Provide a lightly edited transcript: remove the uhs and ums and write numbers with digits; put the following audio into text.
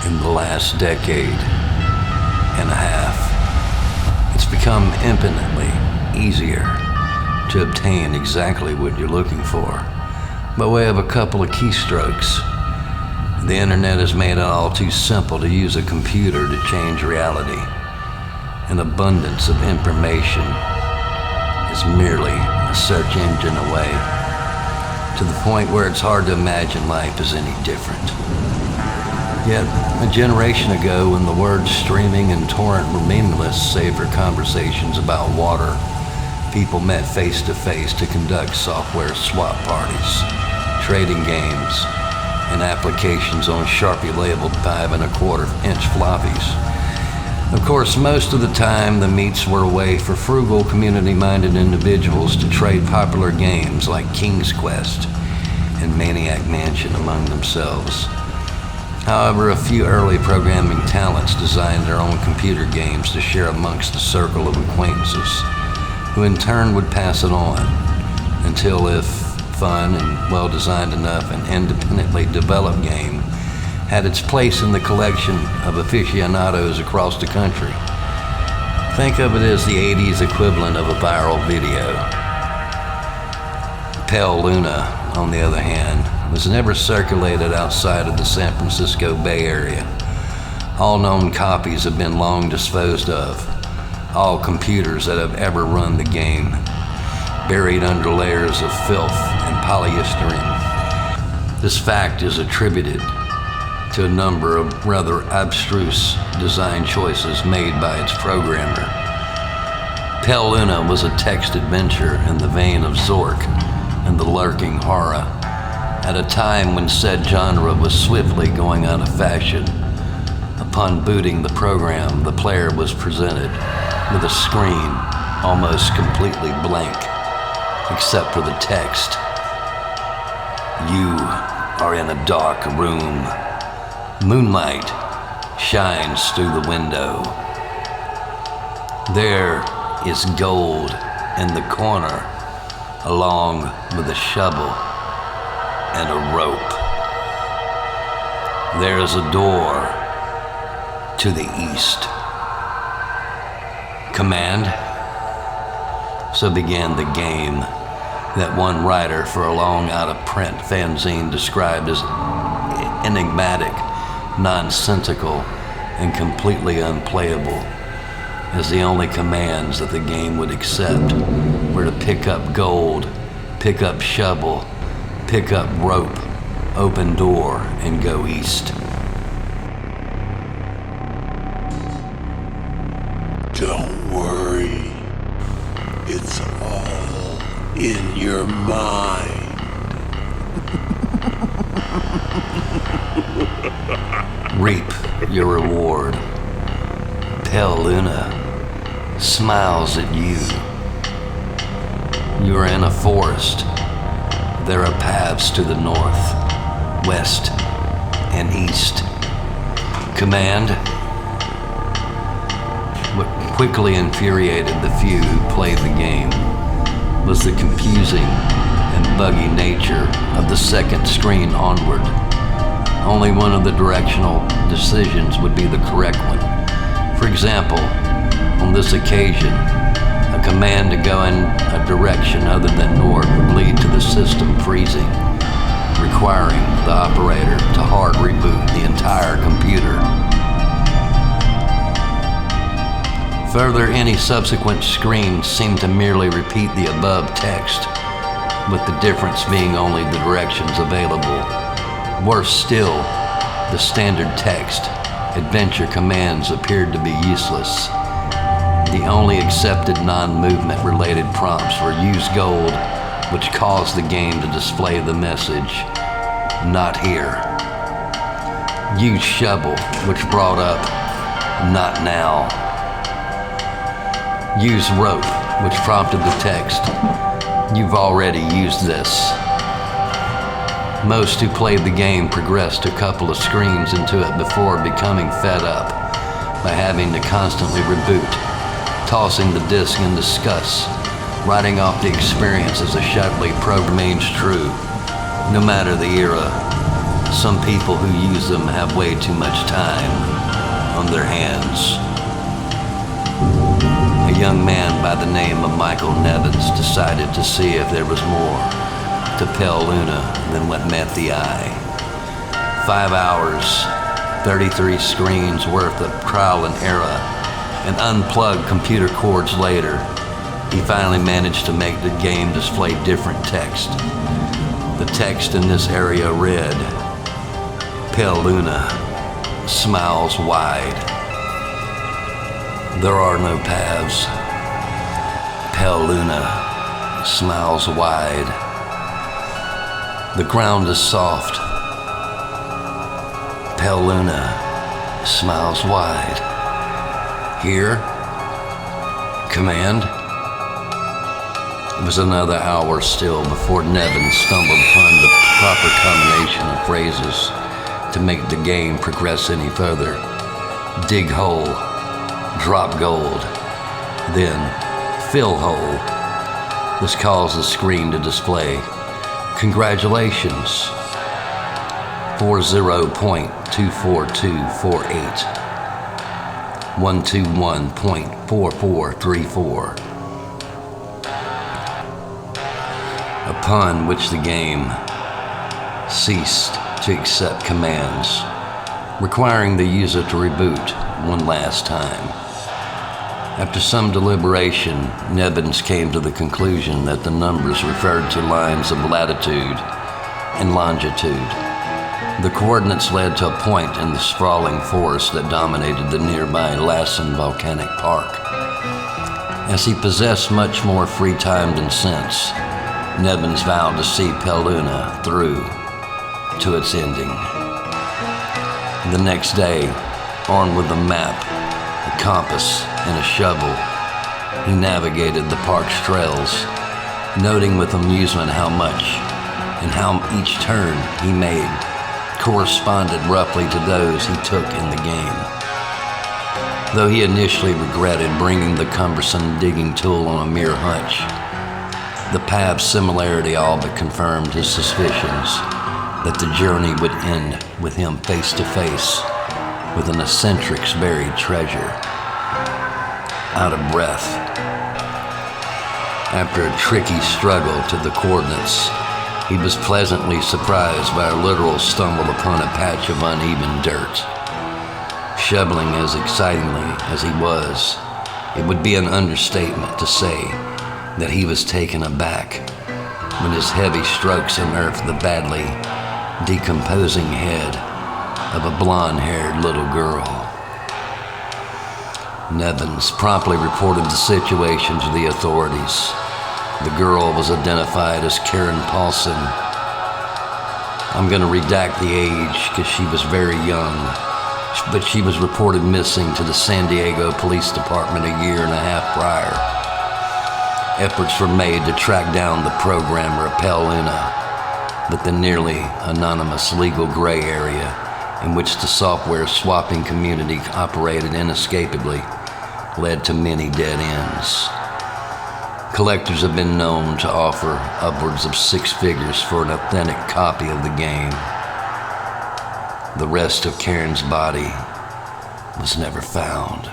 In the last decade and a half, it's become infinitely easier to obtain exactly what you're looking for by way of a couple of keystrokes. The internet has made it all too simple to use a computer to change reality. An abundance of information is merely a search engine away, to the point where it's hard to imagine life as any different. Yet, a generation ago, when the words streaming and torrent were meaningless save for conversations about water, people met face to face to conduct software swap parties, trading games, and applications on Sharpie labeled 5 1/4-inch floppies. Of course, most of the time, the meets were a way for frugal, community-minded individuals to trade popular games like King's Quest and Maniac Mansion among themselves. However, a few early programming talents designed their own computer games to share amongst a circle of acquaintances, who in turn would pass it on, until if fun and well-designed enough an independently developed game had its place in the collection of aficionados across the country. Think of it as the 80s equivalent of a viral video. Pale Luna, on the other hand, was never circulated outside of the San Francisco Bay Area. All known copies have been long disposed of. All computers that have ever run the game, buried under layers of filth and polystyrene. This fact is attributed to a number of rather abstruse design choices made by its programmer. Pale Luna was a text adventure in the vein of Zork and the Lurking Horror, at a time when said genre was swiftly going out of fashion. Upon booting the program, the player was presented with a screen almost completely blank, except for the text. You are in a dark room. Moonlight shines through the window. There is gold in the corner, along with a shovel and a rope. There is a door to the east. Command? So began the game that one writer for a long out-of-print fanzine described as enigmatic, nonsensical, and completely unplayable, as the only commands that the game would accept were to pick up gold, pick up shovel, pick up rope, open door, and go east. Don't worry, it's all in your mind. Reap your reward. Pale Luna smiles at you. You are in a forest. There are paths to the north, west, and east. Command? What quickly infuriated the few who played the game was the confusing and buggy nature of the second screen onward. Only one of the directional decisions would be the correct one. For example, on this occasion, a command to go in a direction other than north would lead to the system freezing, requiring the operator to hard reboot the entire computer. Further, any subsequent screens seemed to merely repeat the above text, with the difference being only the directions available. Worse still, the standard text, adventure commands appeared to be useless. The only accepted non-movement related prompts were use gold, which caused the game to display the message, not here. Use shovel, which brought up, not now. Use rope, which prompted the text, "You've already used this." Most who played the game progressed a couple of screens into it before becoming fed up by having to constantly reboot, tossing the disc in disgust, writing off the experience as a shattily remains true. No matter the era, some people who use them have way too much time on their hands. A young man by the name of Michael Nevins decided to see if there was more to Pale Luna than what met the eye. 5 hours, 33 screens worth of trial and error, and unplugged computer cords later, he finally managed to make the game display different text. The text in this area read, "Pale Luna smiles wide. There are no paths. Pale Luna smiles wide. The ground is soft. Pale Luna smiles wide. Here? Command?" It was another hour still before Nevin stumbled upon the proper combination of phrases to make the game progress any further. Dig hole, drop gold, then fill hole. This caused the screen to display, "Congratulations, 40.24248, 121.4434. Upon which the game ceased to accept commands, requiring the user to reboot one last time. After some deliberation, Nevins came to the conclusion that the numbers referred to lines of latitude and longitude. The coordinates led to a point in the sprawling forest that dominated the nearby Lassen Volcanic Park. As he possessed much more free time than sense, Nevins vowed to see Pale Luna through to its ending. The next day, armed with a map, a compass, and a shovel, he navigated the park's trails, noting with amusement how much and how each turn he made corresponded roughly to those he took in the game. Though he initially regretted bringing the cumbersome digging tool on a mere hunch, the path's similarity all but confirmed his suspicions that the journey would end with him face to face with an eccentric's buried treasure. Out of breath, after a tricky struggle to the coordinates, he was pleasantly surprised by a literal stumble upon a patch of uneven dirt. Shoveling as excitingly as he was, it would be an understatement to say that he was taken aback when his heavy strokes unearthed the badly decomposing head of a blonde-haired little girl. Nevins promptly reported the situation to the authorities. The girl was identified as Karen Paulson. I'm going to redact the age because she was very young, but she was reported missing to the San Diego Police Department a year and a half prior. Efforts were made to track down the programmer of Pale Luna, but the nearly anonymous legal gray area in which the software swapping community operated inescapably led to many dead ends. Collectors have been known to offer upwards of 6 figures for an authentic copy of the game. The rest of Karen's body was never found.